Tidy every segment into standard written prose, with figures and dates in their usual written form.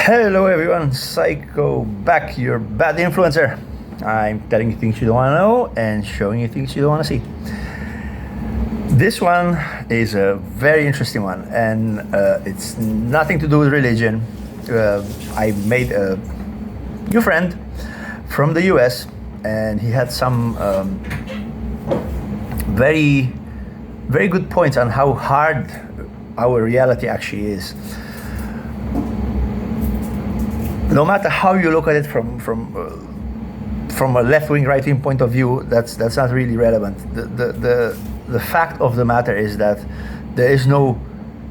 Hello everyone, Xyco back, your bad influencer. I'm telling you things you don't want to know and showing you things you don't want to see. This one is a very interesting one, and it's nothing to do with religion. I made a new friend from the US, and he had some very, very good points on how hard our reality actually is. No matter how you look at it from a left-wing, right-wing point of view, that's not really relevant. The fact of the matter is that there is no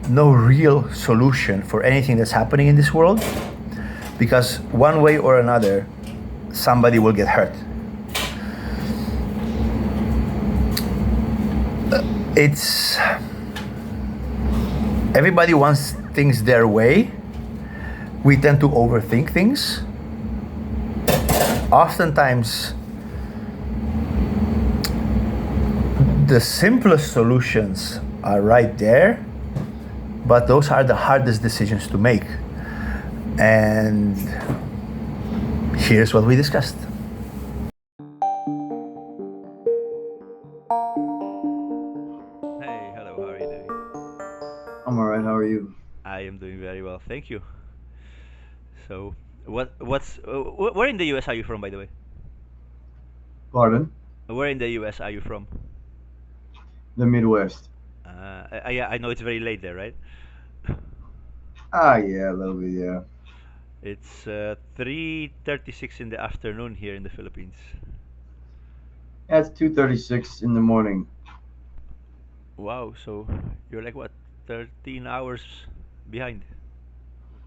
real solution for anything that's happening in this world, because one way or another, somebody will get hurt. It's everybody wants things their way. We tend to overthink things. Oftentimes, the simplest solutions are right there, but those are the hardest decisions to make. And here's what we discussed. Hey, hello, how are you doing? I'm all right. How are you? I am doing very well, thank you. So, where in the US are you from, by the way? Pardon? Where in the US are you from? The Midwest. Yeah, I know it's very late there, right? Yeah, a little bit, yeah. It's 3:36 in the afternoon here in the Philippines. Yeah, it's 2:36 in the morning. Wow, so you're like what, 13 hours behind?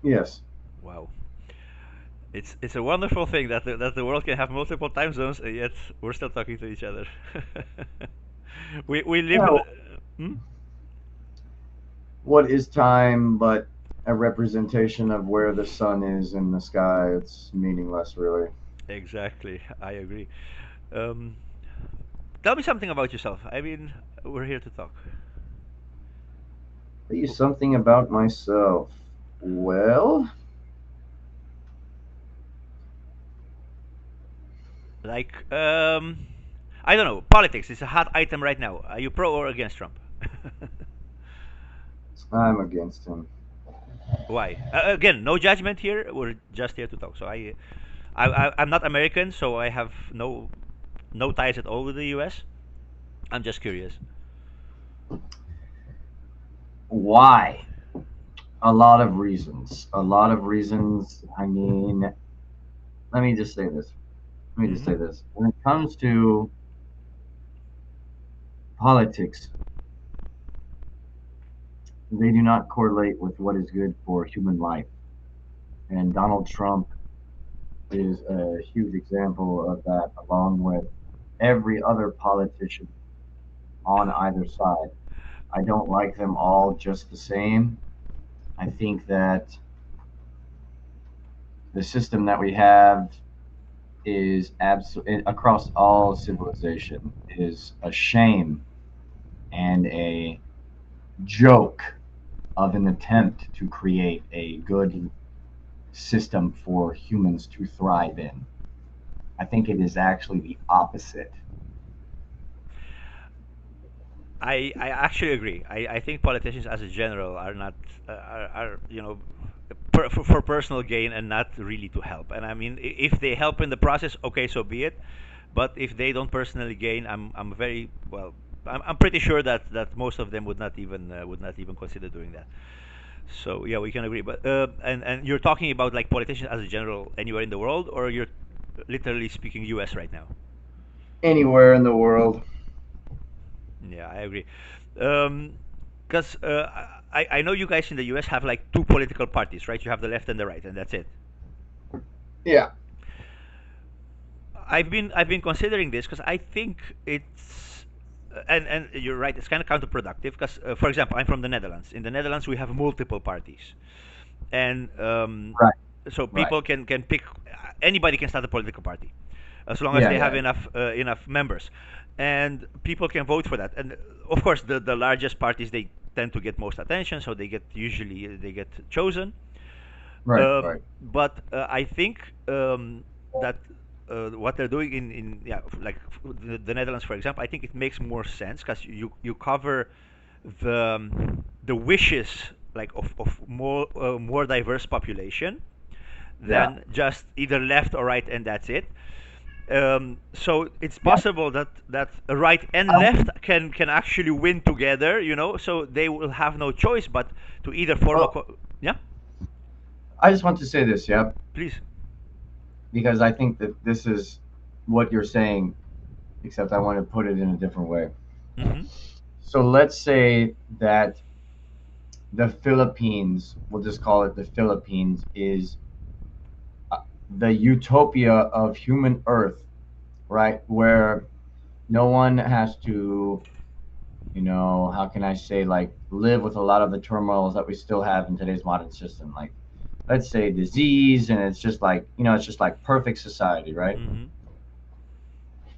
Yes. Wow. It's a wonderful thing that the world can have multiple time zones, and yet we're still talking to each other. We live Yeah, in the, hmm? what is time but a representation of where the sun is in the sky? It's meaningless, really. Exactly, I agree. Um, Tell me something about yourself. I mean, we're here to talk. Tell you something about myself. Well, Like, I don't know. Politics is a hot item right now. Are you pro or against Trump? I'm against him. Why? Again, no judgment here. We're just here to talk. So I'm not American, so I have no ties at all with the U.S. I'm just curious. Why? A lot of reasons. A lot of reasons. I mean, let me just say this. Let me just Hmm. say this. When it comes to politics, they do not correlate with what is good for human life. And Donald Trump is a huge example of that, along with every other politician on either side. I don't like them all just the same. I think that the system that we have is absolutely across all civilization is a shame and a joke of an attempt to create a good system for humans to thrive in. I think it is actually the opposite. I actually agree. I think politicians, as a general, are not are for personal gain and not really to help. And I mean, if they help in the process, okay, so be it. But if they don't personally gain, I'm very well. I'm pretty sure that most of them would not even consider doing that. So yeah, we can agree. But and you're talking about like politicians as a general anywhere in the world, or you're literally speaking U.S. right now? Anywhere in the world. Yeah, I agree. Because I know you guys in the U.S. have like two political parties, right? You have the left and the right, and that's it. Yeah. I've been considering this because I think it's and you're right. It's kind of counterproductive because, for example, I'm from the Netherlands. In the Netherlands, we have multiple parties, and Right. so Right. people can pick. Anybody can start a political party, as long as Yeah. they have Yeah. enough members, and people can vote for that. And of course, the largest parties, they tend to get most attention, so they get chosen. Right, right. But I think that what they're doing in yeah, like the Netherlands, for example, I think it makes more sense because you cover the wishes like of more diverse population Yeah. than just either left or right and that's it. So it's Yeah. possible that right and I, left can actually win together, you know. So they will have no choice but to either form a well, yeah, I just want to say this, yeah, please. because I think that this is what you're saying, except I want to put it in a different way. Mm-hmm. So let's say that the Philippines, we'll just call it the Philippines, is the utopia of human Earth, right? Where no one has to, how can I say, like, live with a lot of the turmoils that we still have in today's modern system. Like, let's say disease, and it's just like, it's just like perfect society, right? Mm-hmm.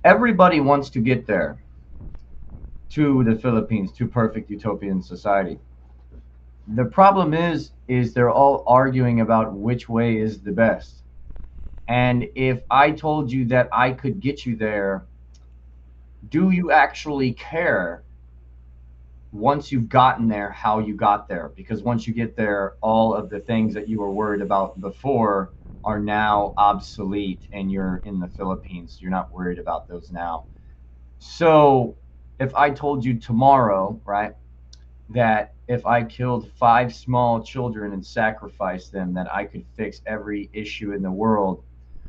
Everybody wants to get there to the Philippines, to perfect utopian society. The problem is they're all arguing about which way is the best. And if I told you that I could get you there, do you actually care once you've gotten there how you got there? Because once you get there, all of the things that you were worried about before are now obsolete, and you're in the Philippines. You're not worried about those now. So if I told you tomorrow, right, that if I killed 5 small children and sacrificed them, that I could fix every issue in the world.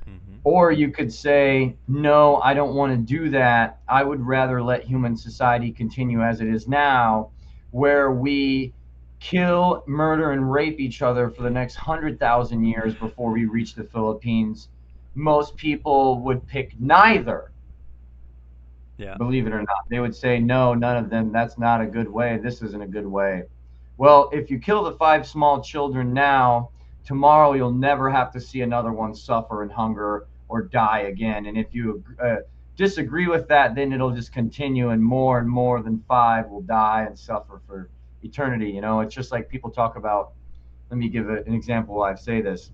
Mm-hmm. Or you could say, no, I don't want to do that. I would rather let human society continue as it is now, where we kill, murder, and rape each other for the next 100,000 years before we reach the Philippines. Most people would pick neither, Yeah. believe it or not. They would say, no, none of them. That's not a good way. This isn't a good way. Well, if you kill the 5 small children now, tomorrow you'll never have to see another one suffer in hunger or die again. And if you disagree with that, then it'll just continue, and more than 5 will die and suffer for eternity. It's just like people talk about. Let me give an example why I say this,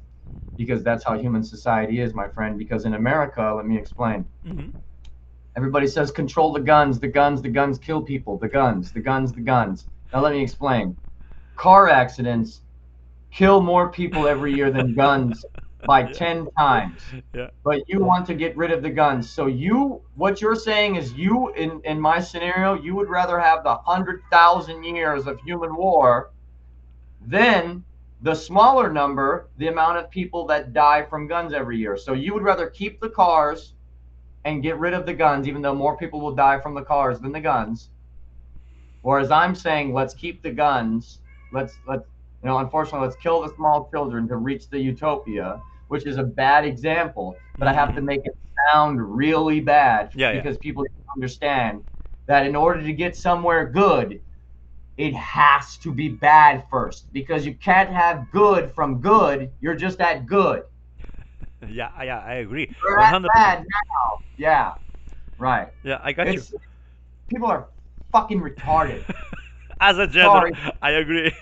because that's how human society is, my friend. Because in America, let me explain. Mm-hmm. Everybody says control the guns, the guns kill people, the guns, the guns, the guns. Now let me explain. Car accidents kill more people every year than guns by Yeah. 10 times. Yeah. But you want to get rid of the guns. So what you're saying is, in my scenario, you would rather have the 100,000 years of human war than the smaller number, the amount of people that die from guns every year. So you would rather keep the cars and get rid of the guns, even though more people will die from the cars than the guns. Whereas I'm saying, let's keep the guns. Unfortunately, let's kill the small children to reach the utopia, which is a bad example. But I have to Mm-hmm. make it sound really bad Yeah. Yeah. because people understand that in order to get somewhere good, it has to be bad first. Because you can't have good from good. You're just at good. Yeah. Yeah. I agree. You're at 100%. bad now. Yeah, right. Yeah. I got you. It's People are fucking retarded. As a general, Sorry. I agree.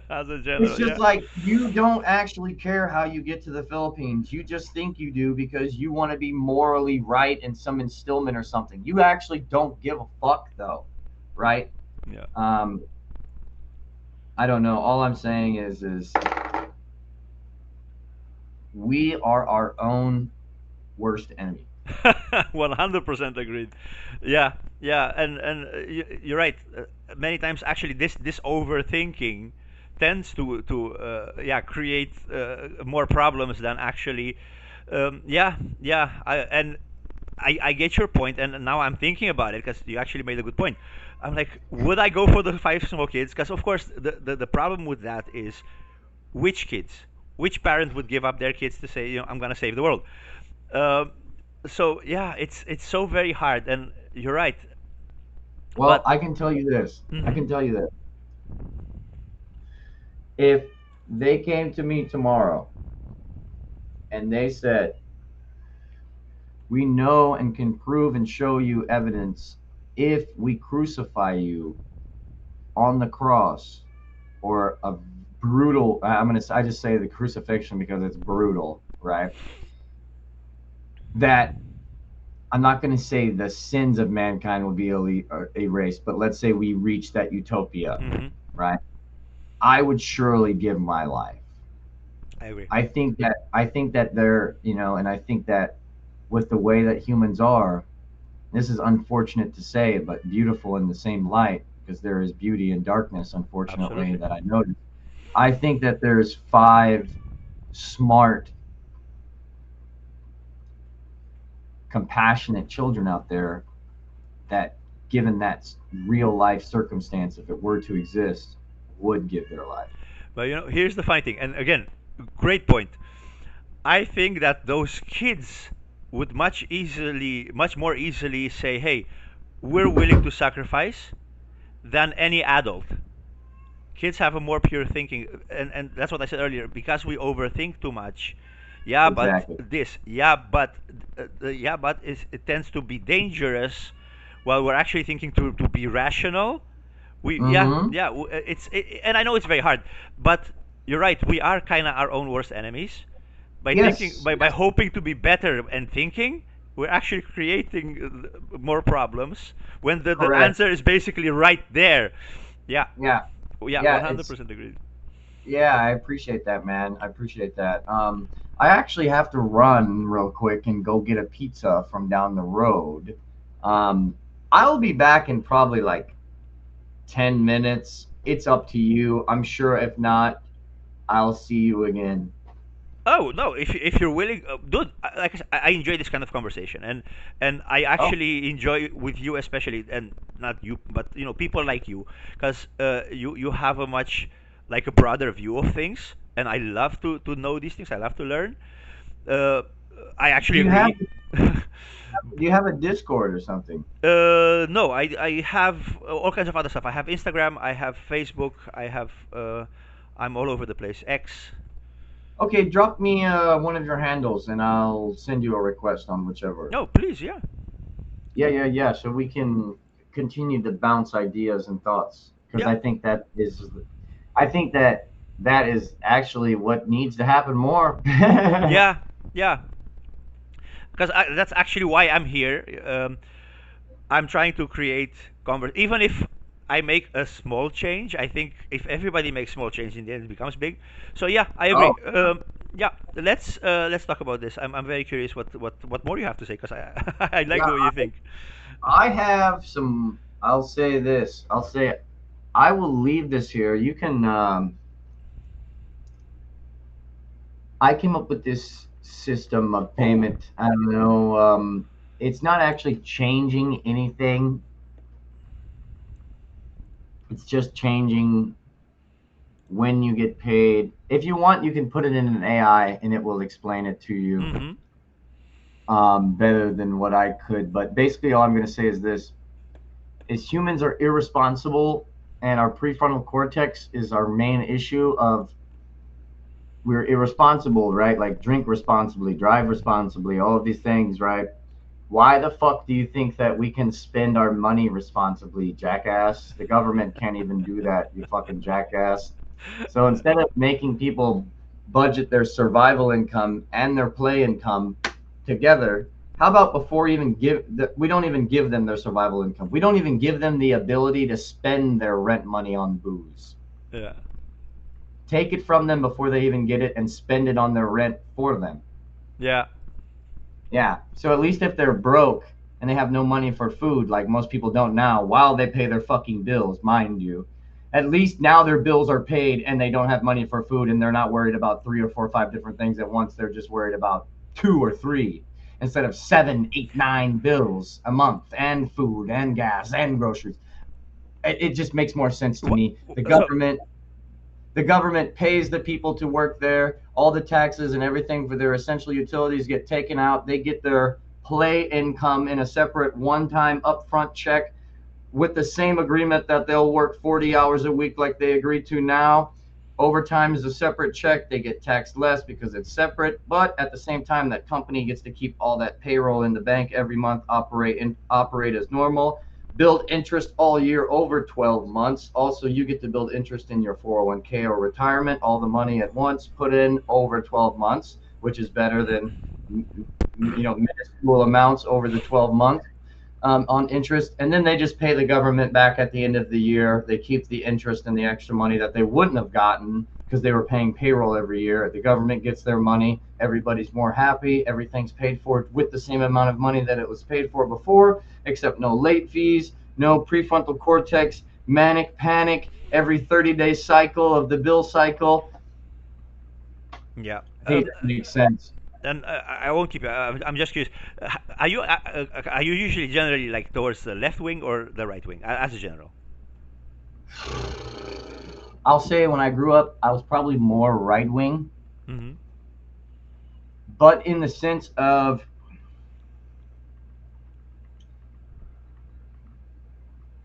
As a It's general, just yeah. like you don't actually care how you get to the Philippines. You just think you do because you want to be morally right in some instillment or something. You actually don't give a fuck, though, right? Yeah. Um, I don't know. All I'm saying is we are our own worst enemy. 100% agreed. Yeah, yeah, and you're right. Many times, actually, this overthinking tends to yeah, create more problems than actually. Yeah, yeah, and I get your point, and now I'm thinking about it because you actually made a good point. I'm like, would I go for the 5 small kids? Because of course, the problem with that is which kids, which parent would give up their kids to say, I'm gonna save the world. Um, so yeah, it's so very hard, and you're right. Well, But I can tell you this. I mhm, can tell you this. If they came to me tomorrow and they said, we know and can prove and show you evidence if we crucify you on the cross or brutal. I just say the crucifixion because it's brutal, right? That I'm not going to say the sins of mankind will be erased, but let's say we reach that utopia, Hmm. right? I would surely give my life. I agree. I think that they're, and I think that with the way that humans are, this is unfortunate to say, but beautiful in the same light, because there is beauty in darkness, unfortunately, Absolutely. that I noticed. I think that there's five smart, compassionate children out there that, given that real life circumstance, if it were to exist, would give their life. But here's the funny thing, and again, great point. I think that those kids would much more easily say, "Hey, we're willing to sacrifice," than any adult. Kids have a more pure thinking, and that's what I said earlier. Because we overthink too much. Yeah, but Exactly. this. Yeah, but it tends to be dangerous, while we're actually thinking to be rational. We yeah Mm-hmm. yeah and I know it's very hard, but you're right. We are kind of our own worst enemies by thinking Yes. by Yes. hoping to be better and thinking. We're actually creating more problems when the Correct. answer is basically right there. Yeah. Yeah. Yeah, Yeah. It's 100% agreed. Yeah, I appreciate that, man. I appreciate that. I actually have to run real quick and go get a pizza from down the road. Um, I'll be back in probably like 10 minutes. It's up to you. I'm sure if not, I'll see you again. Oh no! If you're willing, dude, like I said, I enjoy this kind of conversation, and I Oh, actually enjoy with you especially, and not you, but people like you, because you have a much like a broader view of things, and I love to know these things. I love to learn. Uh, I do actually you have agree. do you have a Discord or something? No, I have all kinds of other stuff. I have Instagram, I have Facebook, I'm all over the place. X. Okay, drop me one of your handles and I'll send you a request on whichever. No, please, yeah. Yeah, yeah, yeah. So we can continue to bounce ideas and thoughts because Yeah. I think that is actually what needs to happen more. Yeah, yeah. Because that's actually why I'm here. I'm trying to create even if I make a small change. I think if everybody makes small change, in the end it becomes big. So yeah, I Oh, agree. Yeah, let's talk about this. I'm very curious what more you have to say, because I I like yeah. the way you think. I have some. I'll say this. I'll say I will leave this here. You can. I came up with this system of Oh, payment. I don't know. It's not actually changing anything. It's just changing when you get paid. If you want, you can put it in an AI and it will explain it to you mm-hmm. better than what I could. But basically, all I'm going to say is this: is humans are irresponsible, and our prefrontal cortex is our main issue. Of we're irresponsible, right? Like drink responsibly, drive responsibly, all of these things, right? Why the fuck do you think that we can spend our money responsibly, jackass? The government can't even do that, you fucking jackass. So instead of making people budget their survival income and their play income together, how about before even we don't even give them their survival income. We don't even give them the ability to spend their rent money on booze. Yeah. Take it from them before they even get it and spend it on their rent for them. Yeah. Yeah. So at least if they're broke and they have no money for food, like most people don't now, while they pay their fucking bills, mind you, at least now their bills are paid and they don't have money for food and they're not worried about three or four or five different things at once. They're just worried about two or three instead of seven, eight, nine bills a month and food and gas and groceries. It just makes more sense to me. The So government the government pays the people to work there. All the taxes and everything for their essential utilities get taken out. They get their play income in a separate one-time upfront check with the same agreement that they'll work 40 hours a week like they agreed to now. Overtime is a separate check. They get taxed less because it's separate, but at the same time, that company gets to keep all that payroll in the bank every month, operate as normal. build interest all year over 12 months. Also, you get to build interest in your 401k or retirement, all the money at once, put in over 12 months, which is better than minuscule amounts over the 12 months on interest. And then they just pay the government back at the end of the year. They keep the interest and the extra money that they wouldn't have gotten because they were paying payroll every year. The government gets their money. Everybody's more happy. Everything's paid for with the same amount of money that it was paid for before, except no late fees, no prefrontal cortex, manic panic, every 30-day cycle of the bill cycle. Yeah. Hey, that makes sense. And I won't keep you. I'm just curious. Are you usually generally like towards the left wing or the right wing as a general? I'll say when I grew up, I was probably more right wing, Hmm. but in the sense of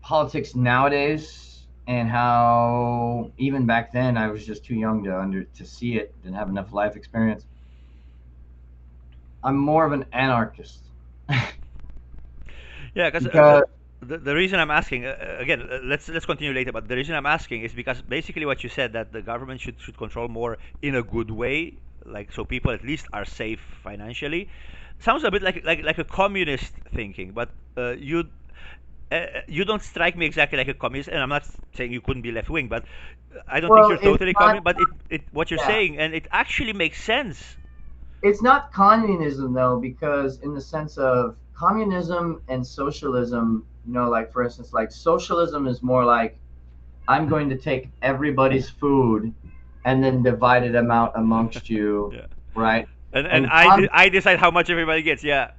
politics nowadays and how even back then I was just too young to see it, didn't have enough life experience. I'm more of an anarchist Yeah, because because the reason I'm asking again, let's continue later. But the reason I'm asking is because basically what you said that the government should control more in a good way, like so people at least are safe financially. Sounds a bit like a communist thinking, but you don't strike me exactly like a communist, and I'm not saying you couldn't be left wing, but I don't think well, you're totally not communist. But it what you're yeah, saying, and it actually makes sense. it's not communism though, because in the sense of communism and socialism, like for instance, like socialism is more like I'm going to take everybody's food and then divide them out amongst you, Yeah, right? and And com I decide how much everybody gets. Yeah,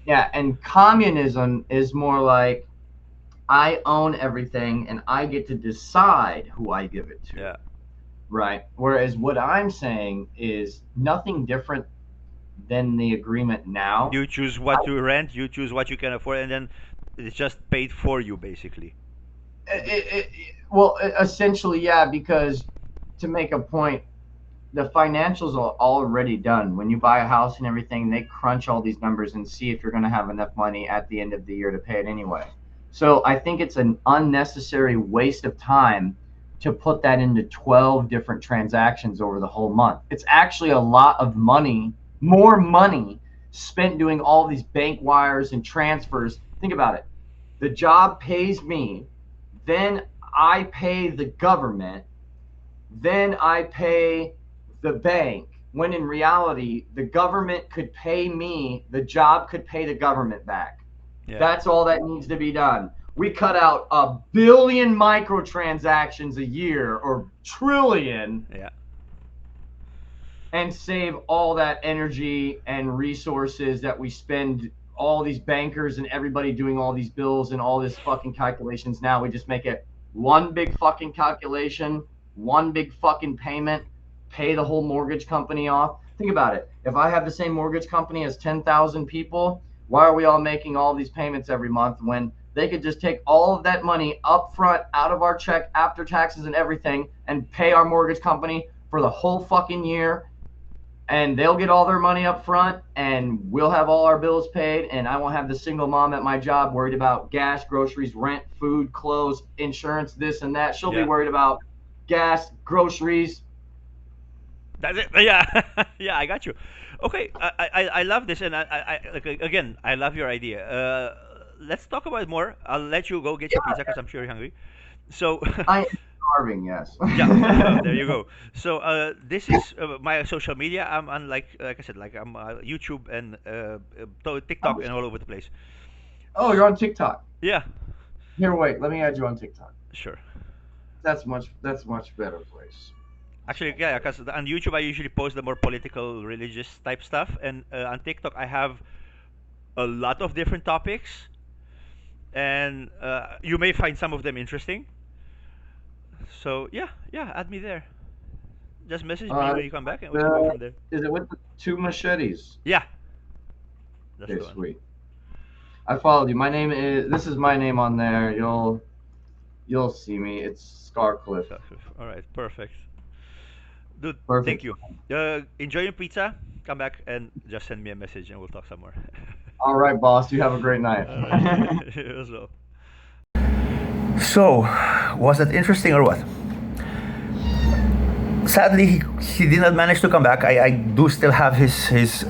yeah, and communism is more like I own everything and I get to decide who I give it to, yeah. right? Whereas what I'm saying is nothing different than the agreement now. You choose what to rent, you choose what you can afford, and then it's just paid for you basically. Well, essentially, yeah, because to make a point, the financials are already done. When you buy a house and everything, they crunch all these numbers and see if you're going to have enough money at the end of the year to pay it anyway. So I think it's an unnecessary waste of time to put that into 12 different transactions over the whole month. It's actually a lot of money, more money spent doing all these bank wires and transfers. Think about it. The job pays me, then I pay the government, then I pay the bank. When in reality, the government could pay me, the job could pay the government back. Yeah, That's all that needs to be done. We cut out 1 billion microtransactions a year or trillion yeah, and save all that energy and resources that we spend all these bankers and everybody doing all these bills and all this fucking calculations. Now we just make it one big fucking calculation, one big fucking payment, pay the whole mortgage company off. Think about it. If I have the same mortgage company as 10,000 people, why are we all making all these payments every month when they could just take all of that money up front out of our check after taxes and everything and pay our mortgage company for the whole fucking year, and they'll get all their money up front and we'll have all our bills paid, and I won't have the single mom at my job worried about gas, groceries, rent, food, clothes, insurance, this and that. She'll be yeah. worried about gas, groceries. That's it. Yeah, yeah. I got you. Okay, I love this, and like, again, I love your idea. Let's talk about it more. I'll let you go get your pizza because I'm sure you're hungry. So, I am starving, yes. yeah, there you go. So, this is my social media. I'm on like I said, like I'm YouTube and TikTok and all over the place. Oh, you're on TikTok. Yeah, Here, wait, let me add you on TikTok. sure. That's much better place. Actually, yeah, because on YouTube I usually post the more political, religious type stuff, and on TikTok I have a lot of different topics, and you may find some of them interesting. So yeah, yeah, add me there. Just message me Uh, when you come back, and we can go uh, from there. is it with the two machetes? Yeah, that's Okay, the one. sweet. I followed you. My name is. This is my name on there. You'll see me. It's Scarcliffe. So, all right, perfect. Dude, thank Perfect. you. Enjoy your pizza. Come back and just send me a message, and we'll talk some more. All right, boss. You have a great night. All right, as well. So, was that interesting or what? Sadly, he did not manage to come back. I do still have his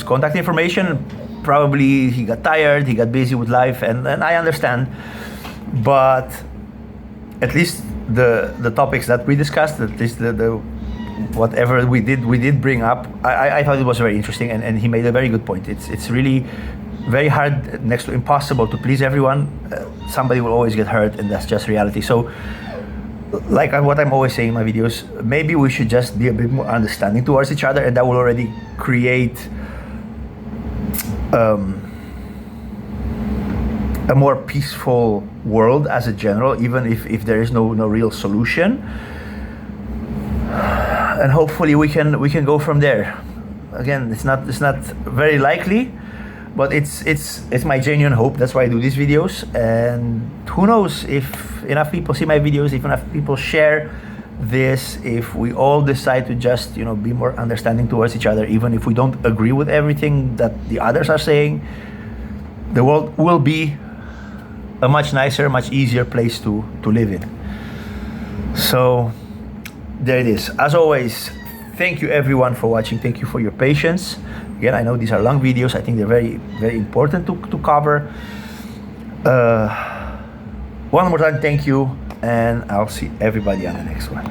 contact information. Probably he got tired, he got busy with life, and I understand. But at least the topics that we discussed, at least the whatever we did bring up, I thought it was very interesting, and he made a very good point. It's really very hard, next to impossible, to please everyone. Somebody will always get hurt, and that's just reality. So, like what I'm always saying in my videos, maybe we should just be a bit more understanding towards each other, and that will already create a more peaceful world as a general, even if there is no real solution. And hopefully we can go from there. Again, it's not very likely, but it's my genuine hope. That's why I do these videos. And who knows, if enough people see my videos, if enough people share this, if we all decide to just be more understanding towards each other, even if we don't agree with everything that the others are saying, the world will be a much nicer, much easier place to live in. So there it is. As always, thank you everyone for watching. Thank you for your patience. Again, I know these are long videos. I think they're very, very important to cover. One more time, thank you, and I'll see everybody on the next one.